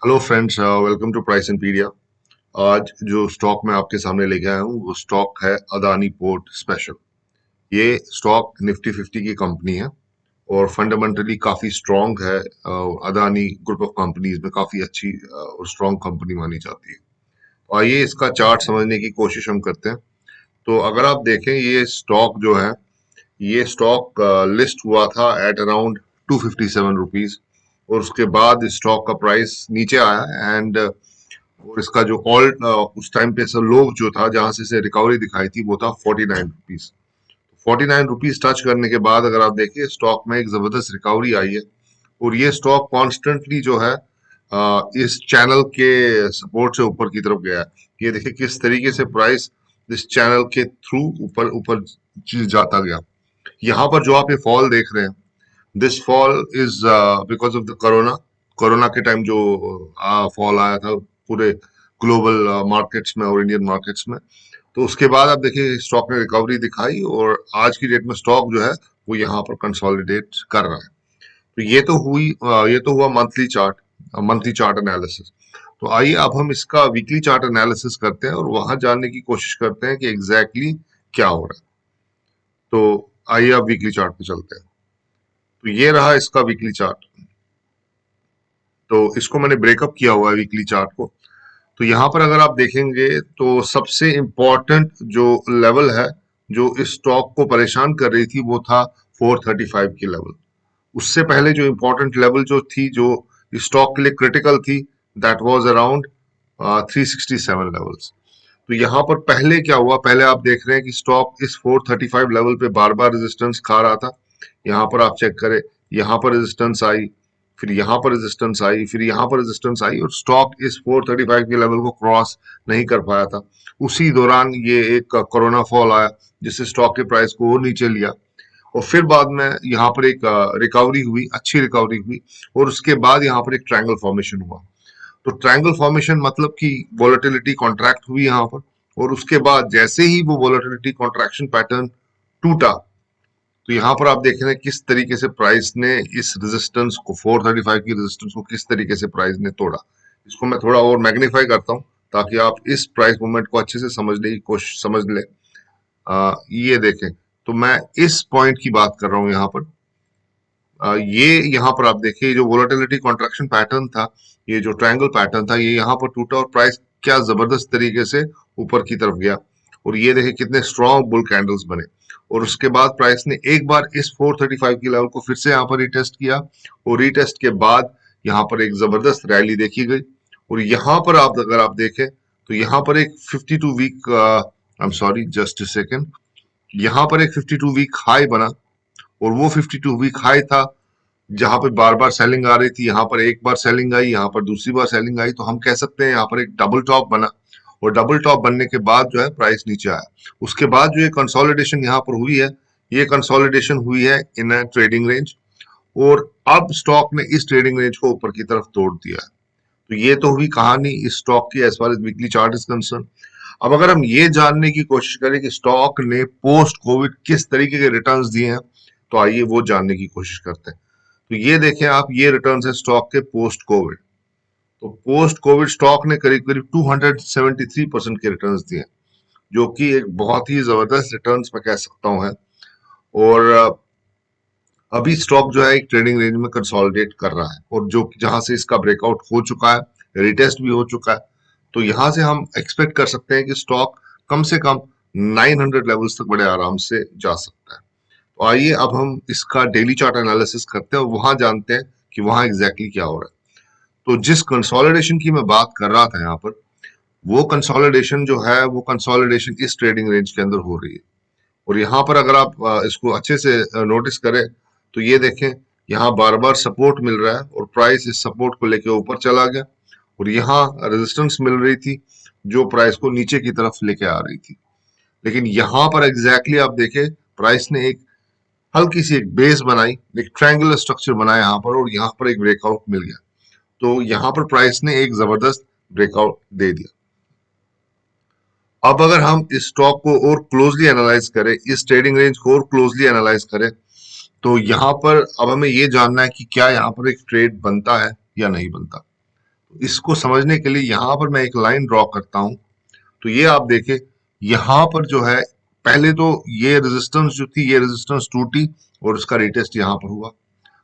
Hello friends, welcome to price इंपीडिया। आज जो स्टॉक मैं आपके सामने लेके आया हूँ वो स्टॉक है अदानी पोर्ट स्पेशल। ये स्टॉक निफ्टी 50 की कंपनी है और फंडामेंटली काफी स्ट्रांग है। अदानी ग्रुप ऑफ कंपनीज में काफी अच्छी और स्ट्रांग कंपनी मानी जाती है। तो आइए इसका चार्ट समझने की कोशिश हम करते हैं। तो अगर आप देखें ये स्टॉक जो है, ये स्टॉक लिस्ट हुआ था एट अराउंड 257 रुपीज और उसके बाद इस स्टॉक का प्राइस नीचे आया एंड और इसका जो ऑल उस टाइम पे सब लोग जो था जहां से इसे रिकवरी दिखाई थी वो था 49 रुपीज। 49 रुपीज टच करने के बाद अगर आप देखिए स्टॉक में एक जबरदस्त रिकवरी आई है और ये स्टॉक कॉन्स्टेंटली जो है इस चैनल के सपोर्ट से ऊपर की तरफ गया है। ये देखिए किस तरीके से प्राइस इस चैनल के थ्रू ऊपर ऊपर चीज जाता गया। यहाँ पर जो आप ये फॉल देख रहे हैं, this fall is because of the corona. Corona के टाइम जो फॉल आया था पूरे ग्लोबल मार्केट्स में और इंडियन मार्केट्स में, तो उसके बाद आप देखिए स्टॉक ने रिकवरी दिखाई और आज की डेट में स्टॉक जो है वो यहाँ पर कंसोलिडेट कर रहा है। तो ये तो हुआ मंथली चार्ट एनालिसिस। तो आइए अब हम इसका वीकली चार्ट एनालिसिस करते हैं और वहां जानने की कोशिश करते हैं कि एग्जैक्टली क्या हो रहा है। तो आइए अब वीकली चार्ट पे चलते हैं। तो ये रहा इसका वीकली चार्ट। तो इसको मैंने ब्रेकअप किया हुआ है वीकली चार्ट को। तो यहाँ पर अगर आप देखेंगे तो सबसे इम्पोर्टेंट जो लेवल है जो इस स्टॉक को परेशान कर रही थी वो था 435 की लेवल। उससे पहले जो इम्पोर्टेंट लेवल जो थी जो इस स्टॉक के लिए क्रिटिकल थी, दैट वाज अराउंड 367 लेवल्स। तो यहाँ पर पहले क्या हुआ, पहले आप देख रहे हैं कि स्टॉक इस 435 लेवल पे बार बार रेजिस्टेंस खा रहा था। यहाँ पर आप चेक करें, यहाँ पर रेजिस्टेंस आई, फिर यहाँ पर रेजिस्टेंस आई, फिर यहाँ पर रेजिस्टेंस आई और स्टॉक इस 435 के लेवल को क्रॉस नहीं कर पाया था। उसी दौरान ये एक कोरोना फॉल आया जिससे स्टॉक के प्राइस को और नीचे लिया और फिर बाद में यहाँ पर एक रिकवरी हुई, अच्छी रिकवरी हुई और उसके बाद यहाँ पर एक ट्रायंगल फॉर्मेशन हुआ। तो ट्रायंगल फॉर्मेशन मतलब कि वोलेटिलिटी कॉन्ट्रैक्ट हुई यहाँ पर और उसके बाद जैसे ही वो वोलेटिलिटी कॉन्ट्रैक्शन पैटर्न टूटा, तो यहाँ पर आप देख रहे हैं किस तरीके से प्राइस ने इस रेजिस्टेंस को 435 की रेजिस्टेंस को किस तरीके से प्राइस ने तोड़ा। इसको मैं थोड़ा और मैग्नीफाई करता हूँ ताकि आप इस प्राइस मूवमेंट को अच्छे से समझने की कोशिश समझ ले। ये देखें, तो मैं इस पॉइंट की बात कर रहा हूँ यहाँ पर। ये यहाँ पर आप देखिए जो वोलेटिलिटी कॉन्ट्रैक्शन पैटर्न था, ये जो ट्रायंगल पैटर्न था, ये यहाँ पर टूटा और प्राइस क्या जबरदस्त तरीके से ऊपर की तरफ गया और ये देखिए कितने स्ट्रॉन्ग बुल कैंडल्स बने। और उसके बाद प्राइस ने एक बार इस 435 की लेवल को फिर से यहाँ पर रिटेस्ट किया और रिटेस्ट के बाद यहाँ पर एक जबरदस्त रैली देखी गई। और यहाँ पर आप अगर आप देखें तो यहाँ पर एक 52 week, I am sorry just a second, यहाँ पर एक 52 वीक हाई बना और वो 52 वीक हाई था जहां पे बार बार सेलिंग आ रही थी। यहाँ पर एक बार सेलिंग आई, यहाँ पर दूसरी बार सेलिंग आई, तो हम कह सकते हैं यहाँ पर एक डबल टॉप बना और डबल टॉप बनने के बाद जो है प्राइस नीचे आया। उसके बाद जो ये कंसोलिडेशन यहाँ पर हुई है, ये कंसोलिडेशन हुई है इन अ ट्रेडिंग रेंज और अब स्टॉक ने इस ट्रेडिंग रेंज को ऊपर की तरफ तोड़ दिया है। तो ये तो हुई कहानी इस स्टॉक की as far as weekly chart is concern. अब अगर हम ये जानने की कोशिश करें कि स्टॉक ने पोस्ट कोविड किस तरीके के रिटर्न्स दिए हैं, तो आइए वो जानने की कोशिश करते हैं। तो ये देखें आप, ये रिटर्न्स है स्टॉक के पोस्ट कोविड। तो पोस्ट कोविड स्टॉक ने करीब करीब 273% के रिटर्न्स दिए, जो कि एक बहुत ही जबरदस्त रिटर्न्स मैं कह सकता हूं है। और अभी स्टॉक जो है एक ट्रेडिंग रेंज में कंसोलिडेट कर रहा है और जो जहां से इसका ब्रेकआउट हो चुका है, रिटेस्ट भी हो चुका है। तो यहां से हम एक्सपेक्ट कर सकते हैं कि स्टॉक कम से कम 900 लेवल्स तक बड़े आराम से जा सकता है। तो आइए अब हम इसका डेली चार्ट एनालिसिस करते हैं और वहां जानते हैं कि वहां एग्जैक्टली क्या हो रहा है। तो जिस कंसोलिडेशन की मैं बात कर रहा था यहाँ पर, वो कंसोलिडेशन जो है वो कंसोलिडेशन इस ट्रेडिंग रेंज के अंदर हो रही है। और यहाँ पर अगर आप इसको अच्छे से नोटिस करें तो ये देखें, यहाँ बार बार सपोर्ट मिल रहा है और प्राइस इस सपोर्ट को लेके ऊपर चला गया और यहाँ रेजिस्टेंस मिल रही थी जो प्राइस को नीचे की तरफ लेके आ रही थी। लेकिन यहाँ पर एग्जैक्टली आप देखें, प्राइस ने एक हल्की सी एक बेस बनाई, एक ट्रायंगुलर स्ट्रक्चर बनाया यहाँ पर और यहाँ पर एक ब्रेकआउट मिल गया। तो यहाँ पर प्राइस ने एक जबरदस्त ब्रेकआउट दे दिया। अब अगर हम इस स्टॉक को और क्लोजली एनालाइज करें, इस ट्रेडिंग रेंज को और क्लोजली एनालाइज करें, तो यहाँ पर अब हमें ये जानना है कि क्या यहाँ पर एक ट्रेड बनता है या नहीं बनता। इसको समझने के लिए यहाँ पर मैं एक लाइन ड्रॉ करता हूं। तो ये आप देखें, यहाँ पर जो है पहले तो ये रेजिस्टेंस जो थी, ये रेजिस्टेंस टूटी और उसका रिटेस्ट यहाँ पर हुआ।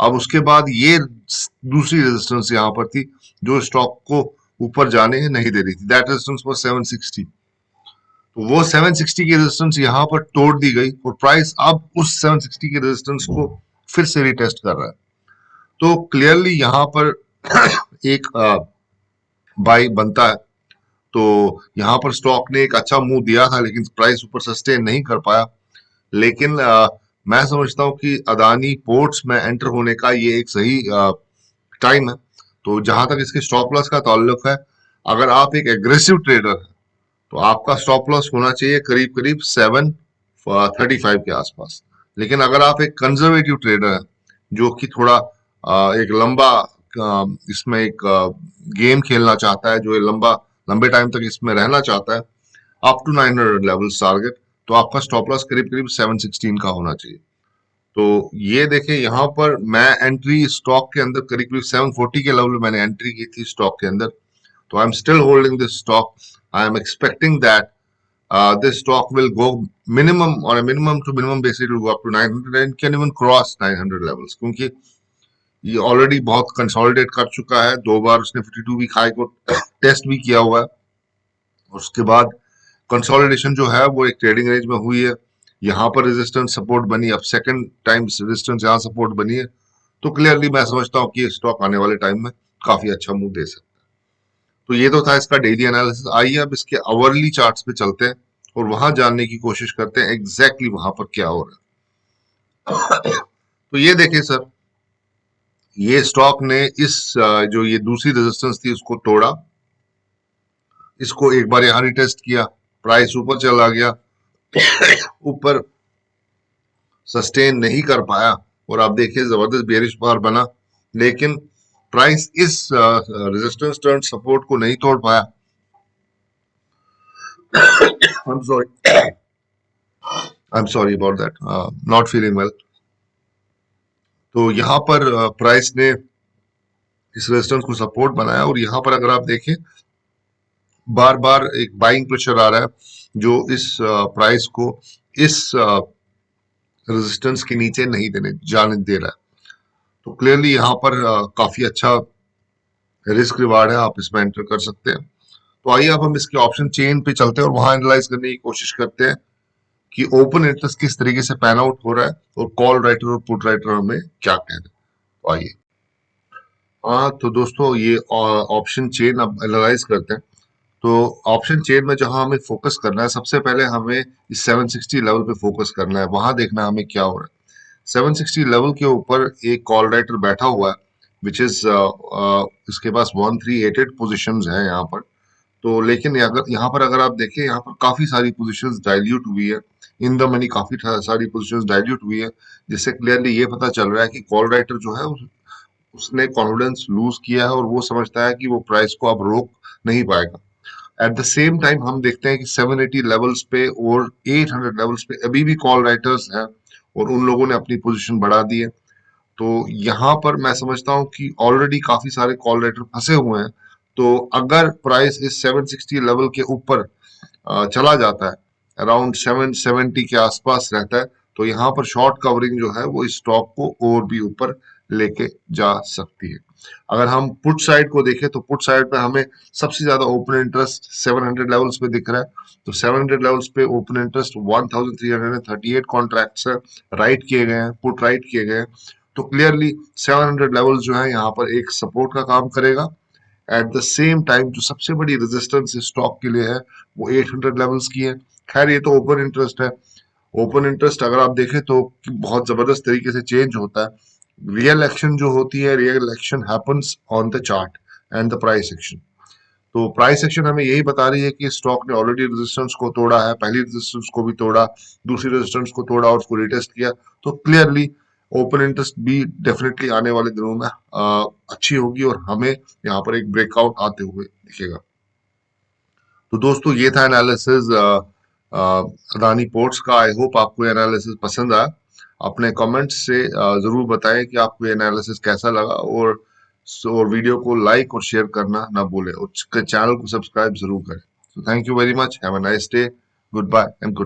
अब उसके बाद ये दूसरी रेजिस्टेंस यहाँ पर थी जो स्टॉक को ऊपर जाने नहीं दे रही थी। That resistance was 760। तो वो 760 की रेजिस्टेंस यहाँ पर तोड़ दी गई और प्राइस अब उस 760 की रेजिस्टेंस को फिर से रिटेस्ट कर रहा है। तो क्लियरली यहाँ पर एक बाई बनता है। तो यहाँ पर स्टॉक ने एक अच्छा मूव दिया था लेकिन प्राइस ऊपर सस्टेन नहीं कर पाया। लेकिन मैं समझता हूँ कि अदानी पोर्ट्स में एंटर होने का ये एक सही टाइम है। तो जहां तक इसके स्टॉप लॉस का ताल्लुक है, अगर आप एक एग्रेसिव ट्रेडर हैं तो आपका स्टॉप लॉस होना चाहिए करीब करीब 735 के आसपास। लेकिन अगर आप एक कंजर्वेटिव ट्रेडर हैं जो कि थोड़ा एक लंबा इसमें एक गेम खेलना चाहता है, जो लंबे टाइम तक इसमें रहना चाहता है, अप टू 900 लेवल्स टारगेट, तो आपका स्टॉप लॉस करीब करीब 716 का होना चाहिए। तो ये देखें, यहाँ पर मैं एंट्री स्टॉक के अंदर करीब करीब 740 के लेवल में मैंने एंट्री की थी स्टॉक के अंदर। तो I am still holding this stock. I am expecting that this stock will go minimum on a minimum to minimum basis, it will go up to 900 and can even cross 900 levels, क्योंकि ये already बहुत consolidate कर चुका है। 2 बार उसने 52 week high को test भी किया हुआ है। उसके बाद कंसोलिडेशन जो है वो एक ट्रेडिंग रेंज में हुई है। यहाँ पर रेजिस्टेंस सपोर्ट बनी, अब सेकंड टाइम रेजिस्टेंस यहाँ सपोर्ट बनी है। तो क्लियरली मैं समझता हूँ कि ये स्टॉक आने वाले टाइम में काफी अच्छा मूव दे सकता है। तो ये तो था इसका डेली एनालिसिस। आइए अब इसके आवरली चार्ट्स पे चलते हैं और वहां जानने की कोशिश करते हैं एग्जैक्टली वहां पर क्या हो रहा है। तो ये देखिए सर, ये स्टॉक ने इस जो ये दूसरी रेजिस्टेंस थी उसको तोड़ा, इसको एक बार यहां रिटेस्ट किया, प्राइस ऊपर चला गया, ऊपर सस्टेन नहीं कर पाया और आप देखिए जबरदस्त बेरिश बार बना। लेकिन प्राइस इस रेजिस्टेंस टर्न सपोर्ट को नहीं तोड़ पाया। I'm sorry. I'm sorry about that. Not feeling well. तो यहाँ पर प्राइस ने इस रेजिस्टेंस को सपोर्ट बनाया और यहाँ पर अगर आप देखें बार बार एक बाइंग प्रेशर आ रहा है जो इस प्राइस को इस रेजिस्टेंस के नीचे नहीं जाने दे रहा है। तो क्लियरली यहाँ पर काफी अच्छा रिस्क रिवार्ड है, आप इसमें एंटर कर सकते हैं। तो आइए अब हम इसके ऑप्शन चेन पे चलते हैं और वहां एनालाइज करने की कोशिश करते हैं कि ओपन इंटरेस्ट किस तरीके से पैन आउट हो रहा है और कॉल राइटर और पुट राइटर हमें क्या कह रहे हैं। तो आइए, हाँ तो दोस्तों ये ऑप्शन चेन अब एनालाइज करते हैं। तो ऑप्शन चेन में जहां हमें फोकस करना है, सबसे पहले हमें इस 760 लेवल पे फोकस करना है, वहां देखना है हमें क्या हो रहा है। 760 लेवल के ऊपर एक कॉल राइटर बैठा हुआ है विच इज इसके पास 1388 पोजिशन है यहाँ पर। तो लेकिन अगर यहाँ पर अगर आप देखें, यहाँ पर काफी सारी पोजीशंस डाइल्यूट हुई है, इन द मनी काफी सारी पोजीशंस डाइल्यूट हुई है, जिससे क्लियरली ये पता चल रहा है कि कॉल राइटर जो है उसने कॉन्फिडेंस लूज किया है और वो समझता है कि वो प्राइस को अब रोक नहीं पाएगा। एट द सेम टाइम हम देखते हैं कि 780 लेवल्स पे और 800 लेवल्स पे अभी भी कॉल राइटर्स हैं और उन लोगों ने अपनी पोजीशन बढ़ा दी है। तो यहाँ पर मैं समझता हूँ कि ऑलरेडी काफी सारे कॉल राइटर फंसे हुए हैं। तो अगर प्राइस इस 760 लेवल के ऊपर चला जाता है, अराउंड 770 के आसपास रहता है, तो यहाँ पर शॉर्ट कवरिंग जो है वो इस स्टॉक को और भी ऊपर लेके जा सकती है। अगर हम पुट साइड को देखें तो पुट साइड पे हमें सबसे ज्यादा ओपन इंटरेस्ट 700 लेवल्स पे दिख रहा है। तो 700 लेवल्स पे ओपन इंटरेस्ट 1338 कॉन्ट्रैक्ट्स है, राइट किए गए हैं, पुट राइट किए गए हैं। तो क्लियरली 700 लेवल जो है यहाँ पर एक सपोर्ट का काम करेगा। एट द सेम टाइम जो सबसे बड़ी रेजिस्टेंस स्टॉक के लिए है वो 800 लेवल्स की है। खैर ये तो ओपन इंटरेस्ट है। ओपन इंटरेस्ट अगर आप देखें तो बहुत जबरदस्त तरीके से चेंज होता है। रियल एक्शन जो होती है, real action happens on the chart and the price action. तो प्राइस एक्शन हमें यही बता रही है कि स्टॉक ने ऑलरेडी रेजिस्टेंस को तोड़ा है, पहली रेजिस्टेंस को भी तोड़ा, दूसरी रेजिस्टेंस को तोड़ा और उसको रिटेस्ट किया। तो क्लियरली ओपन इंटरेस्ट भी डेफिनेटली आने वाले दिनों में अच्छी होगी और हमें यहाँ पर एक ब्रेकआउट आते हुए दिखेगा। तो दोस्तों ये था एनालिसिस अदानी पोर्ट्स का। आई होप आपको एनालिसिस पसंद आया। अपने कमेंट्स से जरूर बताएं कि आपको ये एनालिसिस कैसा लगा और और वीडियो को लाइक और शेयर करना ना भूलें और चैनल को सब्सक्राइब जरूर करें। So thank you very much. Have a nice day. Goodbye and good luck.